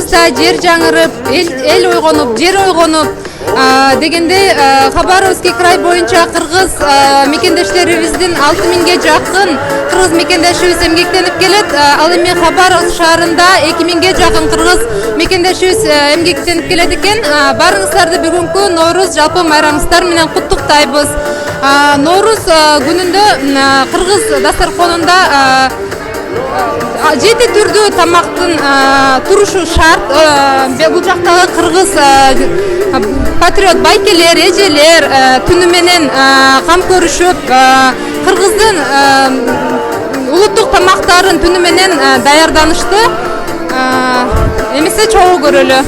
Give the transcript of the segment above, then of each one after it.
кайта жер жаңырып, эл ойгонуп, жер ойгонуп дегенде Хабаровский край боюнча кыргыз мекендештерибиздин 6000ге жакын кыргыз мекендешибиз эмгектенип келет. Ал эми Хабаровск шаарында 2000ге жакын кыргыз мекендешибиз эмгектенип келет экен. Барыңыздарды бүгүнкү Норуз жалпы майрамыңыздар менен куттуктайбыз. Норуз күнүндө кыргыз дасторконунда 7 түрдүү тамактын турушу шарт. Бул жактагы кыргыз патриот байкелер, эжелер түнү менен кам көрүшүп, кыргыздын улуттук тамактарын түнү менен даярданышты. Эмесе чогуу көрөлү.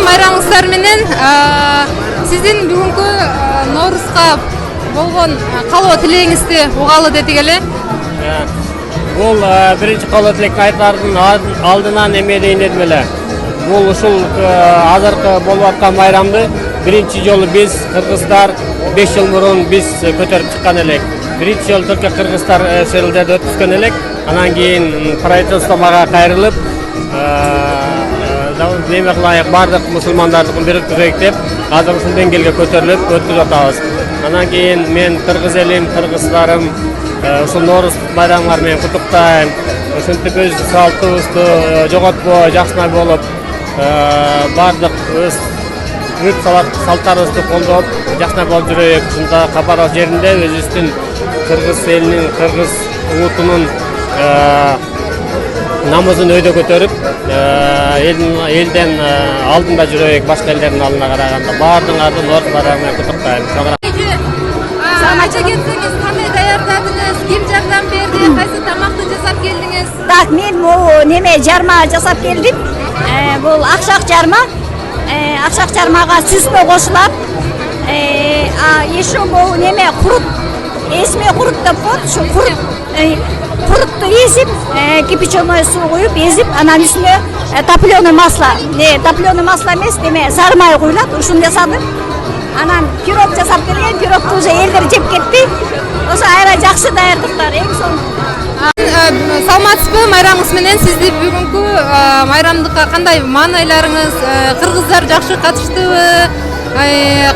Майрамыңыздар менен сиздин бүгүнкү Норузга болгон калоо тилегиңизди угалы дедик эле. Бул биринчи калоо тилек айтардын алдынан эме дейин дедим эле. Бул ушул азыркы болуп аткан майрамды биринчи жолу биз кыргыздар 5 жыл мурун биз көтөрүп чыккан элек. Биринчи жолу только кыргыздар СРЛдерде өткөзгөн элек. Анан кийин правительство мага кайрылып неме кылайык, бардык мусулмандарды бириккизейик деп, азыр ушул деңгээлге көтөрүлүп өткөзүп атабыз. Анан кийин мен кыргыз элим, кыргыздарым ушул Норуз майрамыңар менен куттуктайм. Ушинтип өз салтыбызды жоготпой, жакшынай болуп, бардык өз салттарыбызды колдоп, жакшынай болуп жүрөйүк. Ушунда Хабаровск жеринде өзүбүздүн кыргыз элинин, кыргыз улутунун намазын өйдө көтөрүп, элден алдында жүрөйүк, башка элдердин алдына караганда. Бардыңарды Норуз майрамы куттуктайм. Айта кетсеңиз, кандай даярдадыңыз? Ким жардам берди? Кайсы тамакты жасап келдиңиз? Так, мен неме жарма жасап келдим. Бул акшак жарма. Акшак жармага сүзмө кошулат. Еще бул неме курут, эсме курут деп коет. Ушу курутту эзип, кипяченый суу куюп, эзип, анан үстүнө топленое масло. Топленое масло эмес, неме сары май куюлат, ушуну жасадым. Анан пирог жасап келген, пирогду уже элдер жеп кетти. Ошо аябай жакшы даярдыктар, эң соңу. Саламатсызбы, майрамыңыз менен сизди бүгүнкү майрамдыкка кандай маанайларыңыз, кыргыздар жакшы катыштыбы?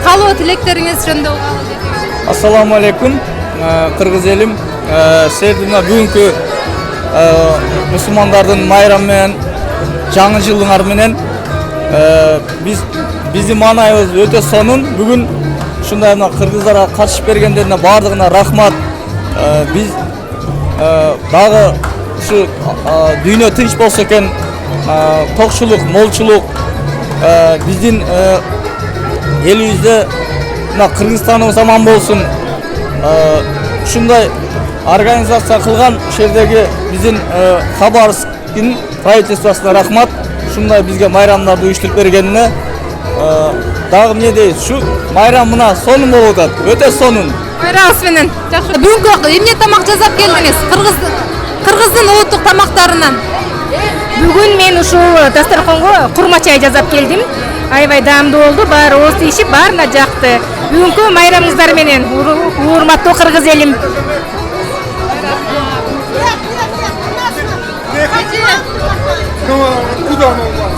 Калоо тилектериңиз жөнүндө угалы кетиңиз. Ассаламу алейкум, кыргыз элим. Сиздин бүгүнкү мусулмандардын майрамы менен, жаңы жылыңар менен биздин маанайыбыз өтө сонун. Бүгүн ушундай кыргыздарга катышып бергендерине бардыгына рахмат. Биз дагы ушу дүйнө тынч болсо экен, токчулук, молчулук биздин элибизде Кыргызстаныбыз аман болсун. Ушундай организация кылган жердеги биздин Хабаровсктин правительствосуна рахмат. Ушундай бизге майрамдарды уюштуруп бергенине. Дагы эмне дейбиз? Шу майрам мына сонун болуп атат. Өтө сонун. Майрамыңыз менен жакшы. Бүгүнкү эмне тамак жасап келдиңиз? Кыргыздын улуттук тамактарынан. Бүгүн мен ушул дасторконго курма чай жасап келдим. Аябай даамдуу болду. Баары ооз тишип, баарына жакты. Бүгүнкү майрамыңыздар менен урматтуу кыргыз элим.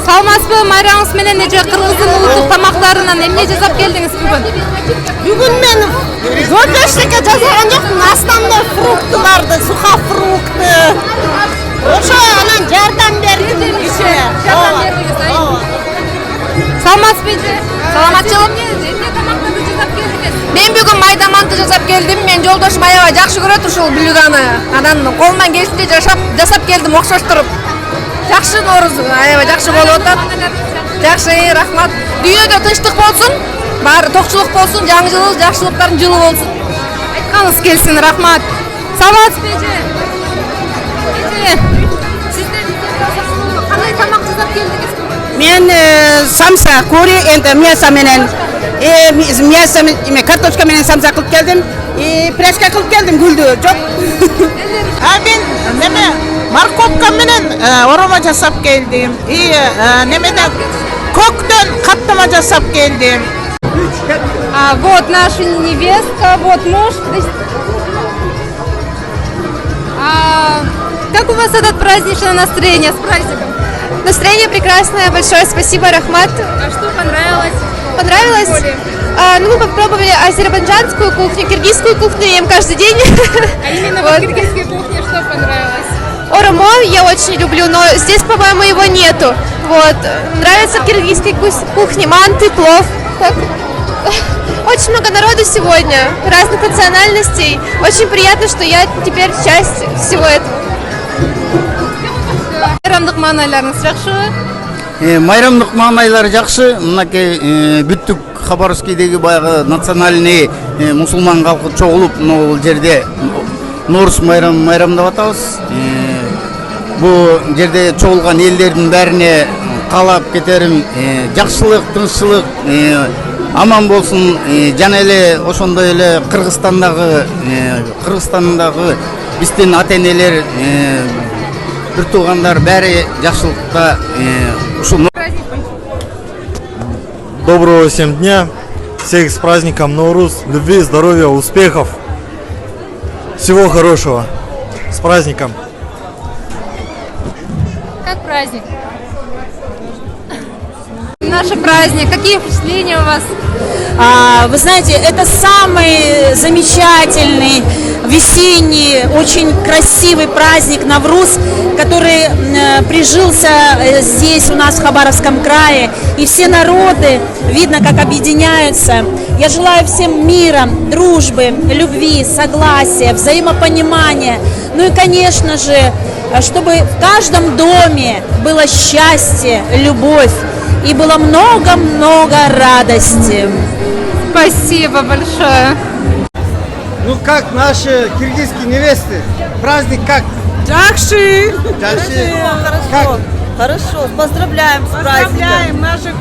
Саламатсызбы, майрамыңыз менен эже кыргыздын улуттук тамактарынан эмне жасап келдиңиз бүгүн? Бүгүн мен зор эчтеке жасаган жокмун. Основной фруктыларды, сухофрукты. Ошо анан жардам бердим. Жардам бердиңиз, жасап келдим. Мен жолдошум аябай жакшы көрөт ушул блюданы. Анан колумдан келишинче жасап келдим окшоштуруп. Жакшы Нооруз, аябай жакшы болуп атат. Жакшы, рахмат. Дүйнөдө тынчтык болсун, баары токчулук болсун, жаңы жылыбыз жакшылыктардын жылы болсун. Айтканыңыз келсин, рахмат. Саламатсызбы эже? Сиздер кандай тамак жасап келдиңиз? Мен самса, кури, енді мясо менен, картошка менен самса кылып келдим. Прешка кылып келдим, гүлдү, жок. Мен неме морковка менен орома жасап келдим. Немеден көктөн каптама жасап келдим. Вот наша невестка, вот муж. Как у вас этот праздничное настроение? С праздником? Настроение прекрасное, большое спасибо, Рахмат. А что понравилось? Понравилось? Мы попробовали азербайджанскую кухню, киргизскую кухню ем каждый день. А именно вот. В киргизской кухне что понравилось? Оромо я очень люблю, но здесь, по-моему, его нету. Вот. Нравится в киргизской кухне манты, плов. Так. Очень много народу сегодня, разных национальностей. Очень приятно, что я теперь часть всего этого. Майрамдык маанайларыңыз жакшыбы? Майрамдык маанайлары жакшы. Мынакей бүттүк Хабаровскийдеги баягы национальный мусулман калкы чогулуп бул жерде Нооруз майрамдап атабыз. Бул жерде чогулган элдердин баарыне каалап кетерим жакшылык, тынччылык аман болсун. Жана эле ошондой эле Кыргызстандагы биздин ата-энелер, бир туугандар баары жакшылыкта ушул. Доброго всем дня, всех с праздником Нооруз, любви, здоровья, успехов, всего хорошего, с праздником. Как праздник? Наш праздник, какие впечатления у вас? Вы знаете, это самый замечательный, весенний, очень красивый праздник Навруз, который прижился здесь у нас в Хабаровском крае. И все народы, видно, как объединяются. Я желаю всем мира, дружбы, любви, согласия, взаимопонимания. Ну и, конечно же, чтобы в каждом доме было счастье, любовь и было много-много радости. Спасибо большое. Ну как наши киргизские невесты, праздник как? Жакшы. Как? Хорошо, поздравляем с праздником. Поздравляем наших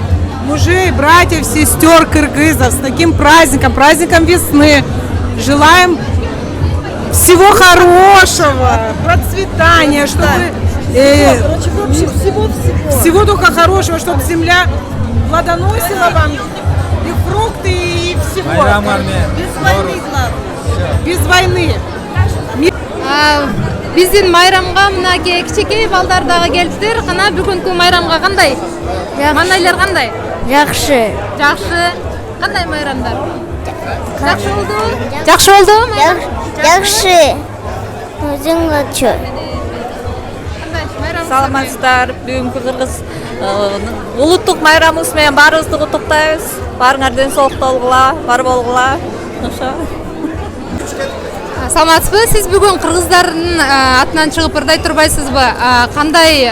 мужей, братьев, сестер кыргызов с таким праздником, праздником весны. Желаем всего хорошего, процветания, чтобы всего только хорошего, чтобы земля плодоносила вам и фрукты, и всего. Без войны, главное. Без войны. Биздин майрамга мынакей кичинекей балдар дагы келиптир. Кана бүгүнкү майрамга кандай? Маанайлар кандай? Жакшы. Жакшы. Кандай майрамдар? Жакшы болдубу? Жакшы болдубу? Жакшы. Өзүңчө. Саламатсыздар, бүгүнкү Кыргыз улуттук майрамыбыз менен баарыбызды куттуктайбыз. Баарыңар ден соолукта болгула, бар болгула. Ошо. Саламатсызбы? Сиз бүгүн кыргыздардын атынан чыгып ырдай турбайсызбы? Кандай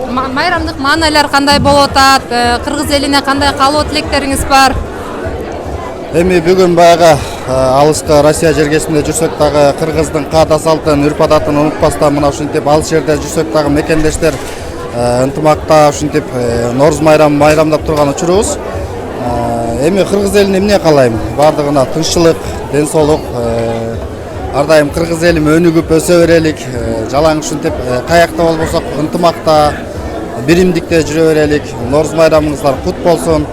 майрамдык маанайлар кандай болуп атат? Кыргыз элине кандай каалоо тилектериңиз бар? Эми бүгүн баягы алыска Россия жергесинде жүрсөк дагы кыргыздын каада салтын, үрп-адатын унутпастан мына ушинтип алыс жерде жүрсөк дагы мекендештер ынтымакта ушинтип Нооруз майрамдап турган учурубуз. Эми кыргыз элине эмне каалайм? Бардыгына тынччылык, ден соолук, ар дайым кыргыз элим өнүгүп өсө берелик, жалаң ушинтип каякта болбосок ынтымакта, биримдикте жүрө берелик. Нооруз майрамыңыздар кут болсун.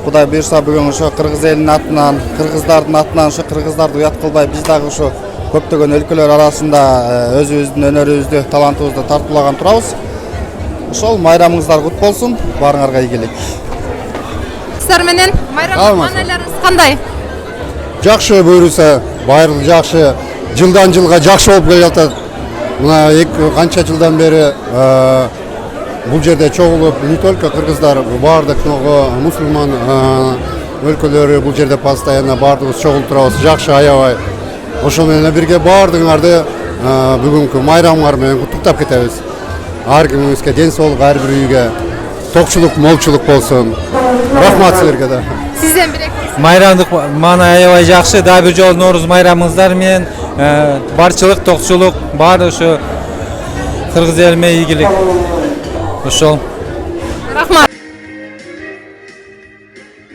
Кудай буйрса бүгүн ошо кыргыз элинин атынан, кыргыздардын атынан ошо кыргыздарды уят кылбай биз дагы ошо көптөгөн өлкөлөр арасында өзүбүздүн өнөрүбүздү, талантыбызды тартуулаган турабыз. Ошол майрамыңыздар кут болсун, баарыңарга ийгилик. Сиздер менен майрамдык маанайларыңыз кандай? Жакшы буйруса, баары жакшы, жылдан жылга жакшы болуп келе жатат. Мына канча жылдан бери бул жерде чогулуп, не только кыргыздар, баардык мусулман өлкөлөрү бул жерде постоянно баардыгыбыз чогултурабыз, жакшы аябай. Ошол менен бирге баардыгыңарды бүгүнкү майрамыңар менен куттуктап кетебиз. Ар кимибизге ден соолук, ар бир үйгө токчулук, молчулук болсун. Рахмат силерге да. Сизден бирек Майрамдык мана аябай жакшы. Дагы бир жолу Нооруз майрамыңыздар менен барчылык, токчулук, баары ушу кыргыз элиме ийгилик. Ошол. рахмат.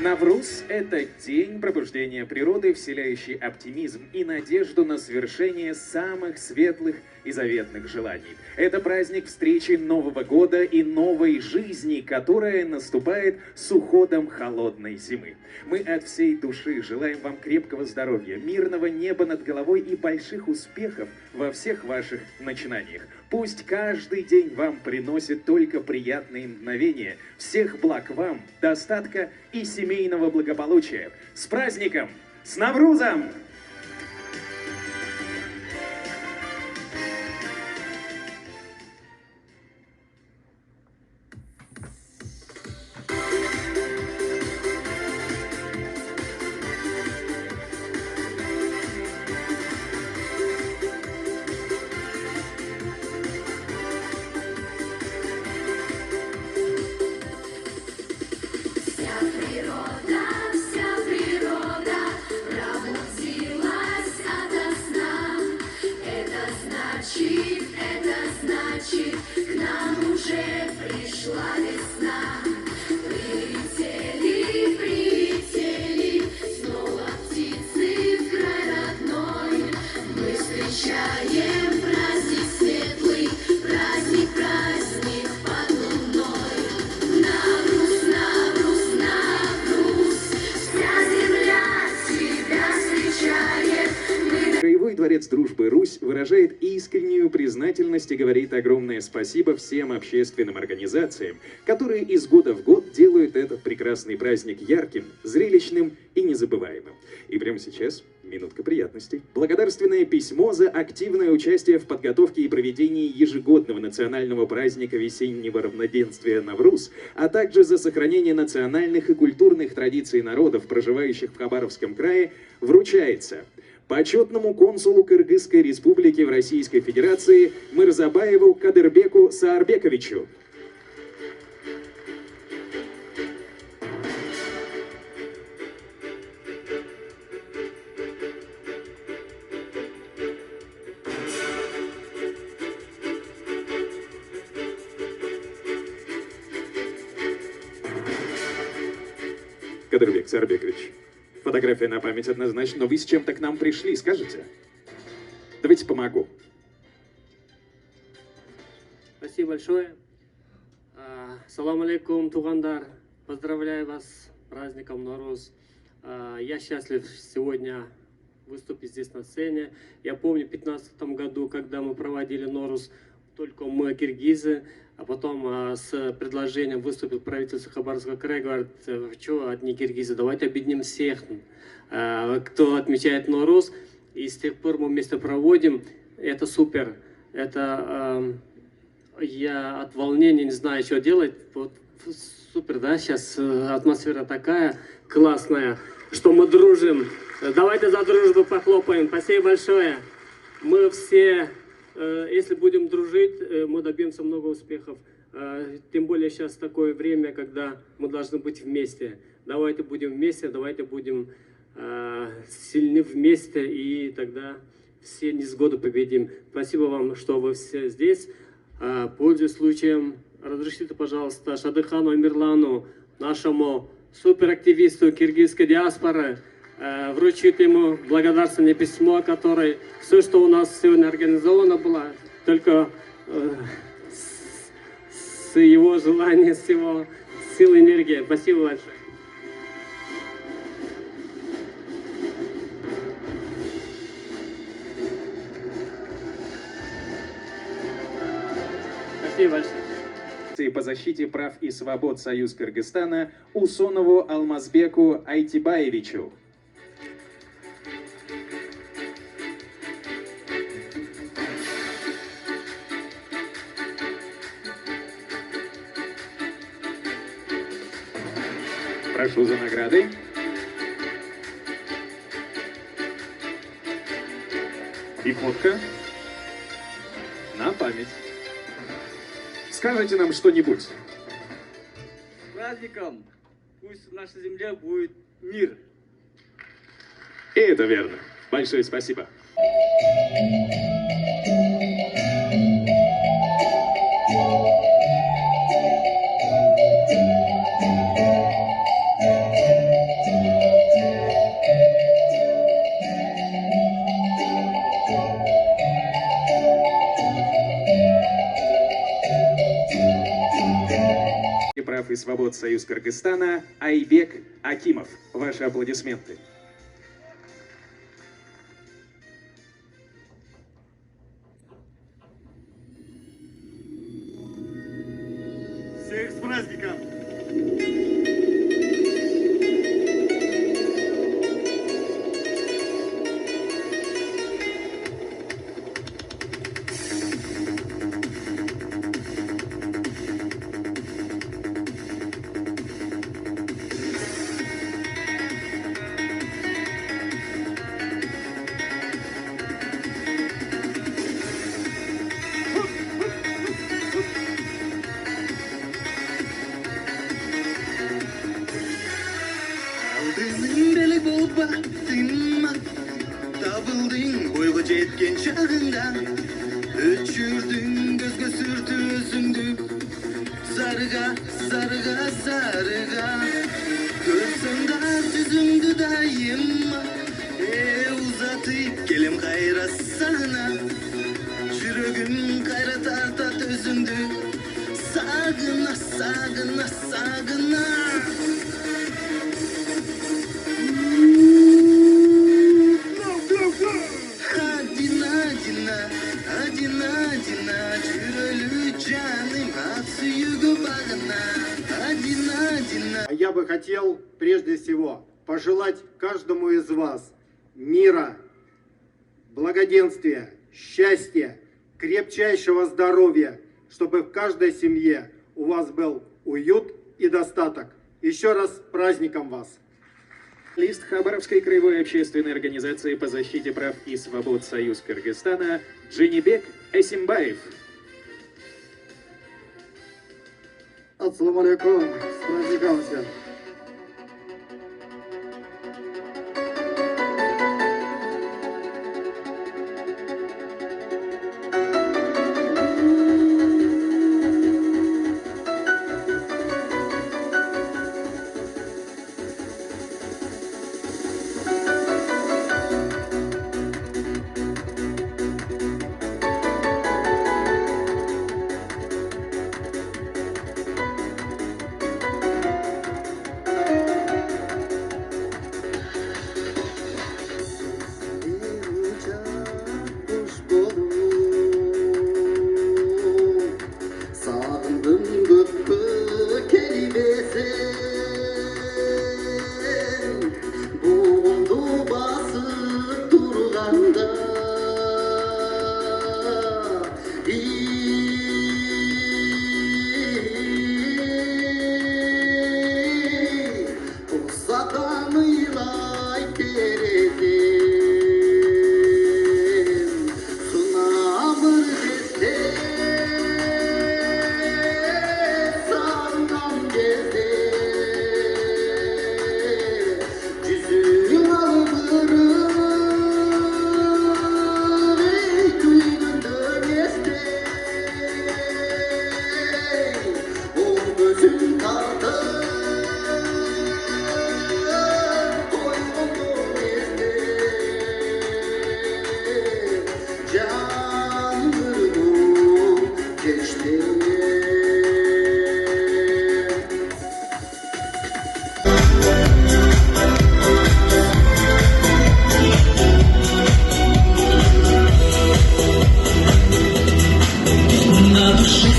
Навруз – это день пробуждения природы, вселяющий оптимизм и надежду на свершение самых светлых и заветных желаний. Это праздник встречи Нового года и новой жизни, которая наступает с уходом холодной зимы. Мы от всей души желаем вам крепкого здоровья, мирного неба над головой и больших успехов во всех ваших начинаниях. Пусть каждый день вам приносит только приятные мгновения. Всех благ вам, достатка и семейного благополучия. С праздником! С Наврузом! Краевой дворец дружбы «Русь» выражает искреннюю признательность и говорит огромное спасибо всем общественным организациям, которые из года в год делают этот прекрасный праздник ярким, зрелищным и незабываемым. И прямо сейчас минутка приятностей. Благодарственное письмо за активное участие в подготовке и проведении ежегодного национального праздника весеннего равноденствия Навруз, а также за сохранение национальных и культурных традиций народов, проживающих в Хабаровском крае, вручается почетному консулу Кыргызской республики в Российской Федерации Мырзабаеву Кадырбеку Саарбековичу. Кадырбек Саарбекович. Фотография на память однозначно, но вы с чем-то к нам пришли, скажете? Давайте помогу. Спасибо большое. Салам алейкум, тугандар. Поздравляю вас с праздником Нооруз. Я счастлив сегодня выступить здесь на сцене. Я помню в 2015 году, когда мы проводили Нооруз, только мы, киргизы, а потом с предложением выступил правительство Хабаровского края, говорит, что одни киргизы, давайте объединим всех, кто отмечает Нооруз. И с тех пор мы вместе проводим. Это супер. Это я от волнения не знаю, что делать. Вот, супер, да, сейчас атмосфера такая классная, что мы дружим. Давайте за дружбу похлопаем. Спасибо большое. Мы все... Если будем дружить, мы добьемся много успехов. Тем более сейчас такое время, когда мы должны быть вместе. Давайте будем вместе, давайте будем сильны вместе, и тогда все невзгоды победим. Спасибо вам, что вы все здесь. Пользуясь случаем, разрешите, пожалуйста, Шадыхану Амирлану, нашему суперактивисту киргизской диаспоры, вручить ему благодарственное письмо, которое все, что у нас сегодня организовано было, только с его желания, с его силы, энергии. Спасибо большое. Спасибо большое. По защите прав и свобод Союз Кыргызстана Усонову Алмазбеку Айтибаевичу. Прошу за наградой. И фотка на память. Скажите нам что-нибудь. С праздником! Пусть в нашей земле будет мир. И это верно. Большое спасибо. Прав и свобод Союз Кыргызстана Айбек Акимов. Ваши аплодисменты. Всех с праздником! Белек болып бақтың табылдың бойға жеткен шағында өшірдің көзге сүрті өзіңді зарыға зарыға зарыға көрсеңдер жүзіңді дайым ұзатып келем қайра сана жүрегім қайра тартат өзіңді сағына сағына сағына Я бы хотел прежде всего пожелать каждому из вас мира, благоденствия, счастья, крепчайшего здоровья, чтобы в каждой семье у вас был уют и достаток. Еще раз с праздником вас! Лист Хабаровской краевой общественной организации по защите прав и свобод Союз Кыргызстана Дженибек Эсимбаев. Ассаламу алейкум, с праздником всех!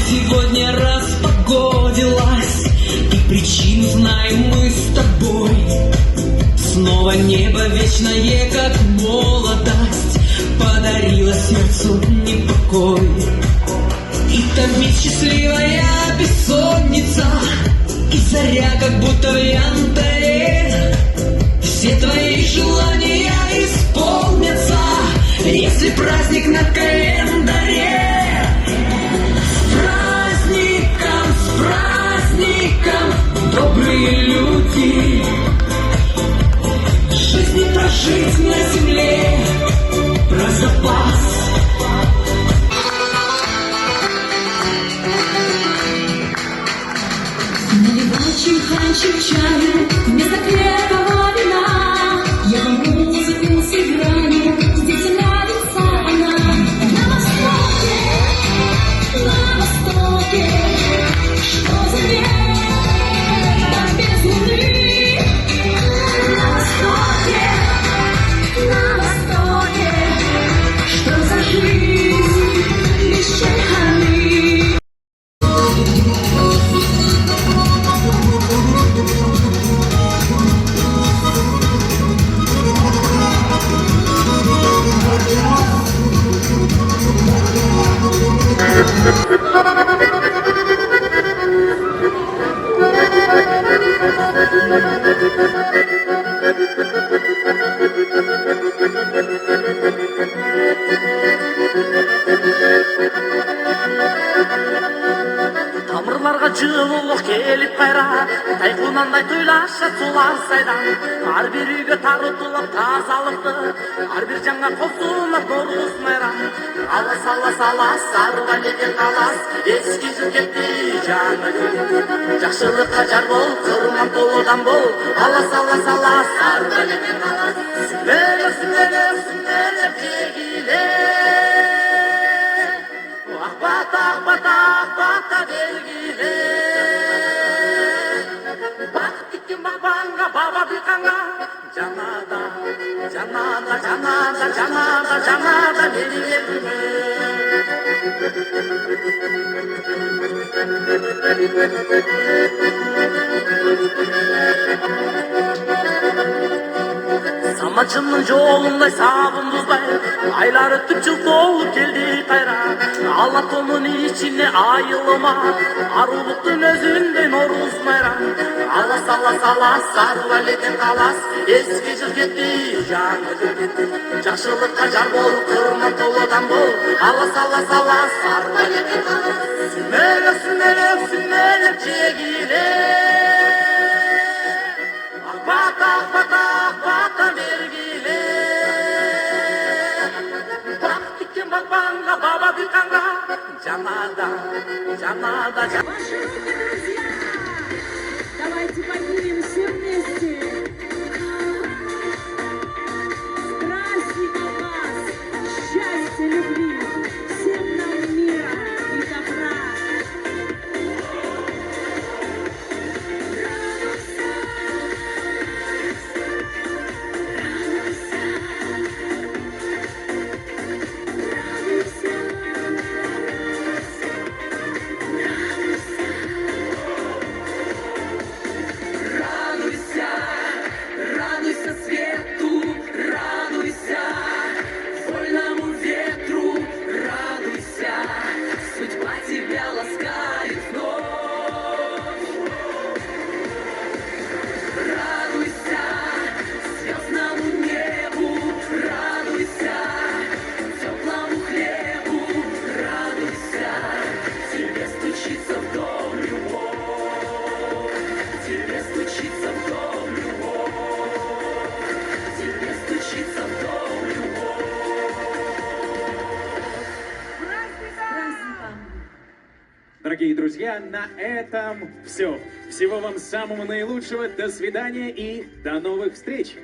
Сегодня распогодилась, и причин знаем мы с тобой. Снова небо вечное, как молодость, подарило сердцу непокой. И томит счастливая бессонница, и заря, как будто в янтаре. Все твои желания исполнятся, если если праздник на календаре. С праздником, добрые люди, жизни прожить на земле про запас. Наливай чайханчик чаю вместо крепкого вина. Я вам музыку сыграю, здесь нравится она. На востоке, что за лето без луны. На востоке, что за жизнь без чайханы. Тамырларға жылулық келіп қайра, тайқунандай тойлашы сулар сайдан. Ар бір үйге тарытылып тазалықты, ар бір жаңа қосылып Норуз майрам. Алас, алас, алас, арыға леген алас, ескі жыл кетті жаңа күн. Жақшылыққа жар бол, қырман толыдан бол. Алас, алас, алас, арыға леген алас. Сүмелек, сүмелек, сүмелек жегіле. Ақбата, ақбата, ақбата белгіле. Бақыт кеткен бағбанға, баба биқанға. Жанада, жанада, жанада, жанада, жанада мені бердіңі. Саматшының жолындай сабын бұзбай, айлар өтіп жыл толып келді қайра. Алатомын ішіне айылыма, арулықтың өзіндей Норуз майрам. Алас, алас, алас, ару әледен қалас, ескі жыл кетті, жаңа жыл кетті. Жақшылыққа жар бол, қырман толыдан бол. Алас, алас, алас, ару әледен қалас. Сүмелек, сүмелек, сүмелек жегіле. Ақбата, ақбата, ақбата белгіле. Бақыт кеткен бағбанға, баба биқанға. Жанада, жанада, жанада. Давайте поднимем все вместе. С праздником вас! Счастья, любви, всем нам мира и добра. Радуйся свету, радуйся вольному ветру, радуйся, судьба тебя ласкает вновь. Радуйся звездному небу, радуйся теплому хлебу, радуйся, тебе стучится в дом любовь, тебе стучится в дом любовь. Дорогие друзья, на этом все. Всего вам самого наилучшего. До свидания и до новых встреч.